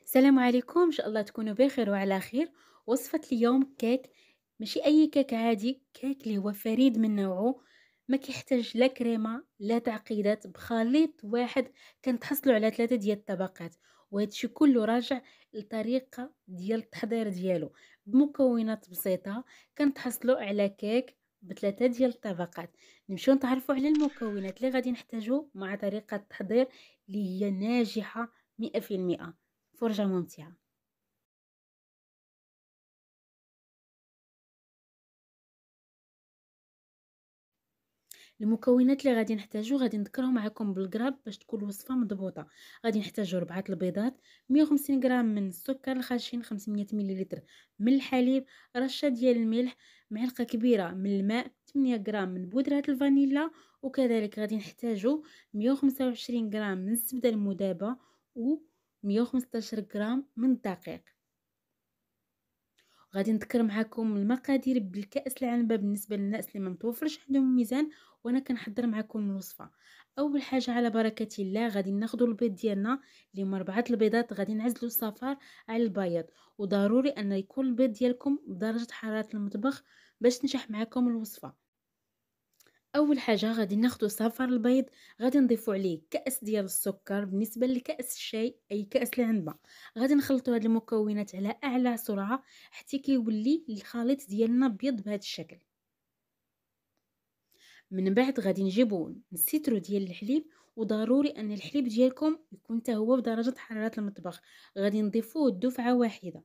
السلام عليكم، ان شاء الله تكونوا بخير وعلى خير. وصفة اليوم كيك، ماشي اي كيك عادي، كيك اللي هو فريد من نوعه. ما كيحتاج لا كريمه لا تعقيدات، بخليط واحد كنتحصلوا على 3 ديال الطبقات. وهادشي كله راجع للطريقه ديال التحضير ديالو. بمكونات بسيطه كنتحصلوا على كيك بثلاثه ديال الطبقات. نمشيو نتعرفوا على المكونات اللي غادي نحتاجو مع طريقه التحضير اللي هي ناجحه 100%. فرجة ممتعة. المكونات اللي غادي نحتاجو غادي نذكرهم معكم بالقراب باش تكون الوصفة مضبوطة. غادي نحتاجو 4 البيضات، 150 غرام من السكر الخشن، 500 مليلتر من الحليب، رشة ديال الملح، معلقة كبيرة من الماء، 8 غرام من بودرة الفانيلا. وكذلك غادي نحتاجو 125 غرام من الزبدة المذابة و 115 غرام من الدقيق. غادي نذكر معكم المقادير بالكأس العنبة بالنسبه للناس اللي ما متوفرش عندهم ميزان، وانا كنحضر معكم الوصفه. اول حاجه على بركه الله غادي ناخذ البيض ديالنا اللي هما 4 البيضات، غادي نعزلوا الصفار على البياض. وضروري ان يكون البيض ديالكم بدرجه حراره المطبخ باش تنجح معكم الوصفه. اول حاجه غادي ناخدو صفار البيض، غادي نضيفو عليه كأس ديال السكر بالنسبه لكأس الشاي اي كأس العنبه. غادي نخلطوا هاد المكونات على اعلى سرعه حتى كيولي الخليط ديالنا ابيض بهذا الشكل. من بعد غادي نجيبو نسيترو ديال الحليب، وضروري ان الحليب ديالكم يكون حتى هو بدرجه حراره المطبخ. غادي نضيفوه دفعه واحده،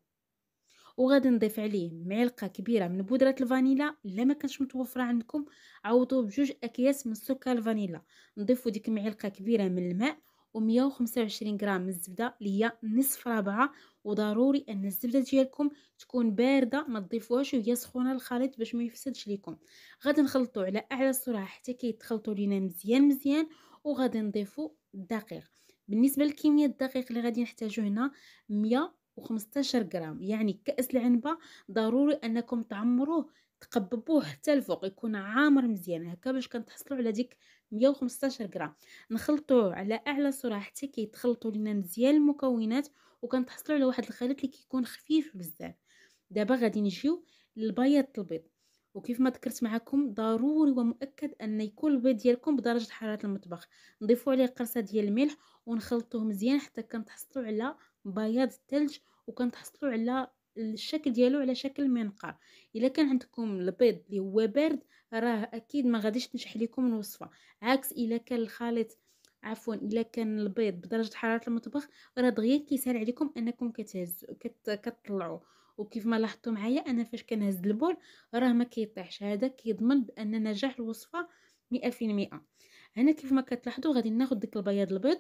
وغادي نضيف عليه معلقه كبيره من بودره الفانيلا. الا ما كانش متوفره عندكم عوضوه بجوج اكياس من السكر الفانيلا. نضيفوا ديك معلقه كبيره من الماء و125 غرام من الزبده اللي هي نصف رابعه. وضروري ان الزبده ديالكم تكون بارده، ما تضيفوهاش وهي سخونه الخليط باش ما يفسدش لكم. غادي نخلطوا على اعلى سرعه حتى كيتخلطوا لينا مزيان مزيان. وغادي نضيفوا الدقيق. بالنسبه لكميه الدقيق اللي غادي نحتاجو هنا 115 غرام، يعني كأس العنبة. ضروري انكم تعمروه، تقببوه حتى الفوق، يكون عامر مزيان هكا باش كنتحصلوا على ديك 115 غرام. نخلطوه على اعلى سرعه حتى كيتخلطوا لينا مزيان المكونات، وكنتحصلوا على واحد الخليط اللي كيكون خفيف بزاف. دابا غادي نجيو للبياض البيض. وكيف ما ذكرت معكم ضروري ومؤكد ان يكون البيض ديالكم بدرجه حراره المطبخ. نضيفوا عليه قرصه ديال الملح ونخلطوه مزيان حتى كنتحصلوا على بياض الثلج، وكنتحصلوا على الشكل ديالو على شكل منقار. الا كان عندكم البيض اللي هو بارد راه اكيد ما غاديش تنجح لكم الوصفه. عكس الا كان الخليط، عفوا الا كان البيض بدرجه حراره المطبخ، راه دغيا كيسهل عليكم انكم كتطلعوه. وكيف ما لاحظتوا معايا انا فاش كنهز البول راه ما كيطيحش، هذا كيضمن بان نجاح الوصفه 100%. هنا كيف ما كتلاحظوا غادي ناخذ ديك البياض البيض،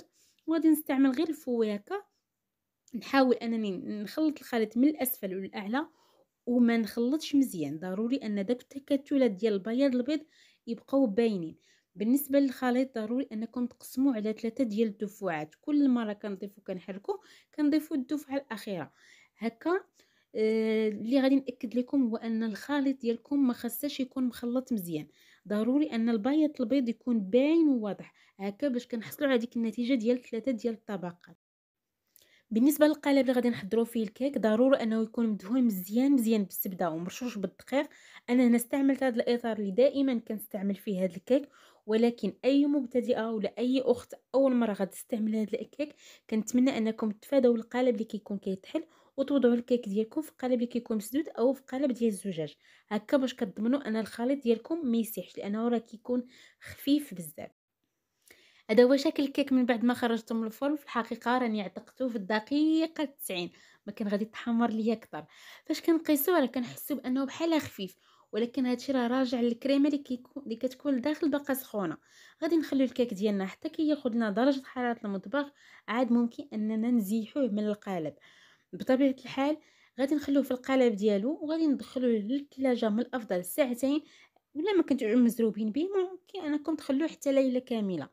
وغادي نستعمل غير الفواكه. نحاول انني نخلط الخليط من الاسفل للاعلى وما نخلطش مزيان. ضروري ان داك التكتلات ديال البياض البيض يبقاو باينين. بالنسبه للخليط ضروري انكم تقسموه على 3 ديال الدفعات، كل مره كنضيفو كنحركو كنضيفو الدفعه الاخيره هكا. اللي غادي ناكد لكم هو ان الخليط ديالكم ما خاصش يكون مخلط مزيان. ضروري ان البياض البيض يكون باين وواضح هكا باش كنحصلوا على ديك النتيجه ديال 3 ديال الطبقات. بالنسبه للقالب اللي غادي نحضروا فيه الكيك ضروري انه يكون مدهون مزيان مزيان بالزبده ومرشوش بالدقيق. انا هنا استعملت هذا الاطار اللي دائما كنستعمل فيه هذا الكيك، ولكن اي مبتدئه ولا اي اخت اول مره غتستعمل هذا الكيك كنتمنى انكم تفادوا القالب اللي كيكون كيتحل، وتوضعوا الكيك ديالكم في قالب اللي كيكون مسدود او في قالب ديال الزجاج هكا باش كتضمنوا ان الخليط ديالكم ما يسيحش لانه راه كيكون خفيف بزاف. هذا هو شكل الكيك من بعد ما خرجته من الفرن. في الحقيقه راني عتقته في الدقيقه 90، ما كان غادي يتحمر ليا اكثر. فاش كنقيسوه راه كنحسوا بانه بحال خفيف، ولكن هادشي راه راجع للكريمه اللي كتكون لداخل باقا سخونه. غادي نخليو الكيك ديالنا حتى كياخذ لنا درجه حراره المطبخ، عاد ممكن اننا نزيحوه من القالب. بطبيعه الحال غادي نخلوه في القالب ديالو وغادي ندخلوه للثلاجه من الافضل ساعتين، ولا ما كنتو مزروبين به ممكن انكم تخلوه حتى ليله كامله.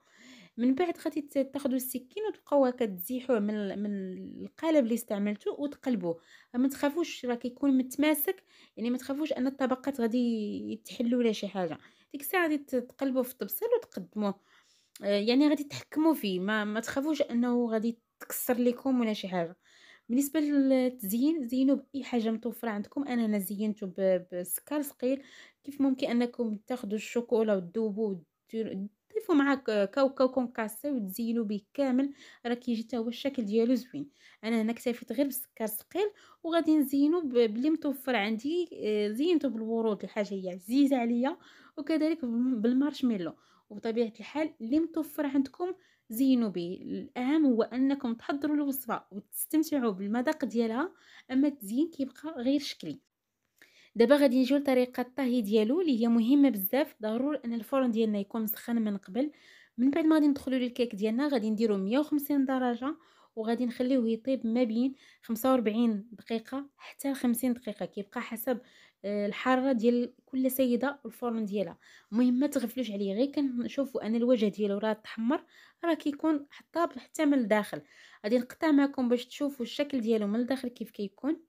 من بعد غادي تاخذوا السكين وتبقاو هكا تزيحوه من القالب اللي استعملتو وتقلبوه. ما تخافوش راه كيكون متماسك، يعني ما تخافوش ان الطبقات غادي يتحلوا ولا شي حاجه. ديك الساعه غادي تقلبوه في الطبسيل وتقدموه. يعني غادي تحكموا فيه، ما تخافوش انه غادي تكسر لكم ولا شي حاجه. بالنسبه للتزيين، زينوا باي حاجه متوفره عندكم. انا زينته بالسكر ثقيل. كيف ممكن انكم تاخذوا الشوكولا وتذوبوا تضيفوا معاه كاوكاو كونكاسي وتزينوا به كامل، راه كيجي حتى هو الشكل ديالو زوين. انا هنا اكتفيت غير بالسكر ثقيل، وغادي نزينو باللي متوفر عندي. زينته بالورود، الحاجه هي عزيزه عليا، وكذلك بالمارشميلو. وبطبيعه الحال اللي متوفر عندكم زينوا به. الاهم هو انكم تحضروا الوصفه وتستمتعوا بالمذاق ديالها، اما التزيين كيبقى غير شكلي. دابا غادي نجيو لطريقه الطهي ديالو اللي هي مهمه بزاف. ضروري ان الفرن ديالنا يكون مسخن من قبل. من بعد ما غادي ندخلوا للكيك ديالنا، غادي نديرو 150 درجه، وغادي نخليوه يطيب ما بين 45 دقيقه حتى 50 دقيقه، كيبقى حسب الحراره ديال كل سيده والفرن ديالها. المهم ما تغفلوش عليه، غير كنشوفوا ان الوجه ديالو راه تحمر، راه كيكون طاب حتى من الداخل. غادي نقطع معكم باش تشوفوا الشكل ديالو من الداخل كيف كيكون.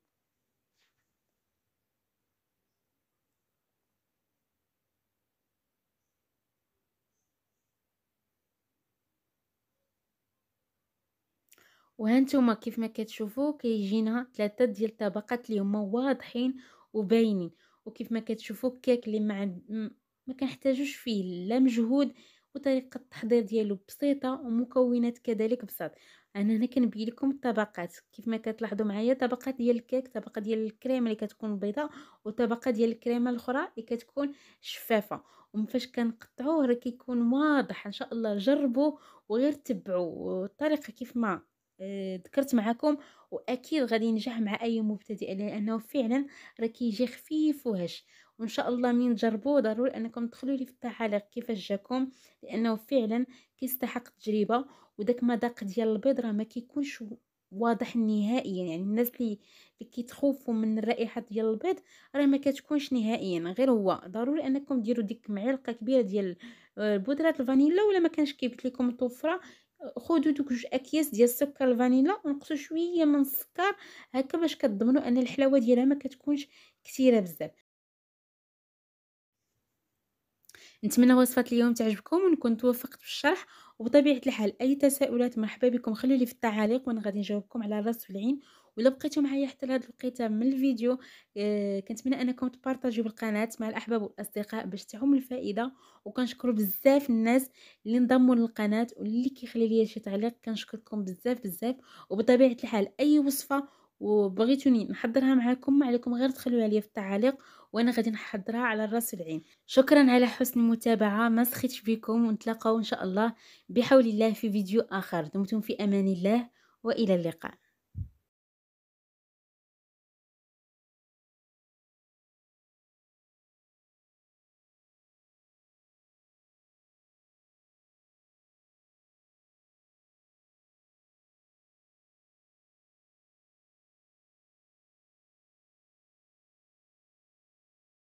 وهانتوما كيف ما كتشوفوا كيجينا ثلاثه ديال الطبقات اللي هما واضحين وباينين. وكيف ما كتشوفوا الكيك اللي ما كنحتاجوش فيه لا مجهود، وطريقه التحضير ديالو بسيطه، ومكونات كذلك بساط. انا هنا كنبين لكم الطبقات كيف ما كتلاحظوا معايا، طبقه ديال الكيك، طبقه ديال الكريمه اللي كتكون بيضاء، وطبقه ديال الكريمه الاخرى اللي كتكون شفافه. وفاش كنقطعوه راه كيكون واضح. ان شاء الله جربوا وغير تبعوا الطريقه كيف ما ذكرت معكم، واكيد غادي ينجح مع اي مبتدئ، لانه فعلا راه كيجي خفيف وهش. وان شاء الله من تجربوه ضروري انكم تدخلوا لي في التعاليق كيفاش جاكم، لانه فعلا كيستحق التجربه. وداك مذاق ديال البيض راه ما كيكونش واضح نهائيا. يعني الناس اللي كيتخوفوا من الرائحه ديال البيض راه ما كتكونش نهائيا. غير هو ضروري انكم ديروا ديك معلقه كبيره ديال بودره الفانيلا، ولا ما كانش كيبت لكم متوفره، خذوا دوك 2 اكياس ديال السكر الفانيلا، ونقصوا شويه من السكر هكا باش كتضمنوا ان الحلاوه ديالها ما كتكونش كثيره بزاف. نتمنى وصفه اليوم تعجبكم ونكون توفقت في الشرح. وبطبيعه الحال اي تساؤلات مرحبا بكم، خلوا لي في التعاليق وانا غادي نجاوبكم على الراس والعين. ولا بقيتوا معايا حتى لهاد الوقيته من الفيديو، كنتمنى انكم تبارطاجيو بالقناه مع الاحباب والاصدقاء باش تعم الفائده. وكنشكر بزاف الناس اللي انضموا للقناه واللي كيخلي لي شي تعليق، كنشكركم بزاف بزاف. وبطبيعه الحال اي وصفه وبغيتوني نحضرها معكم، ما عليكم غير تخلوها لي في التعاليق وانا غادي نحضرها على الراس والعين. شكرا على حسن المتابعة، ما سخيتش بكم، ونتلاقاو إن شاء الله بحول الله في فيديو آخر. دمتم في أمان الله، وإلى اللقاء.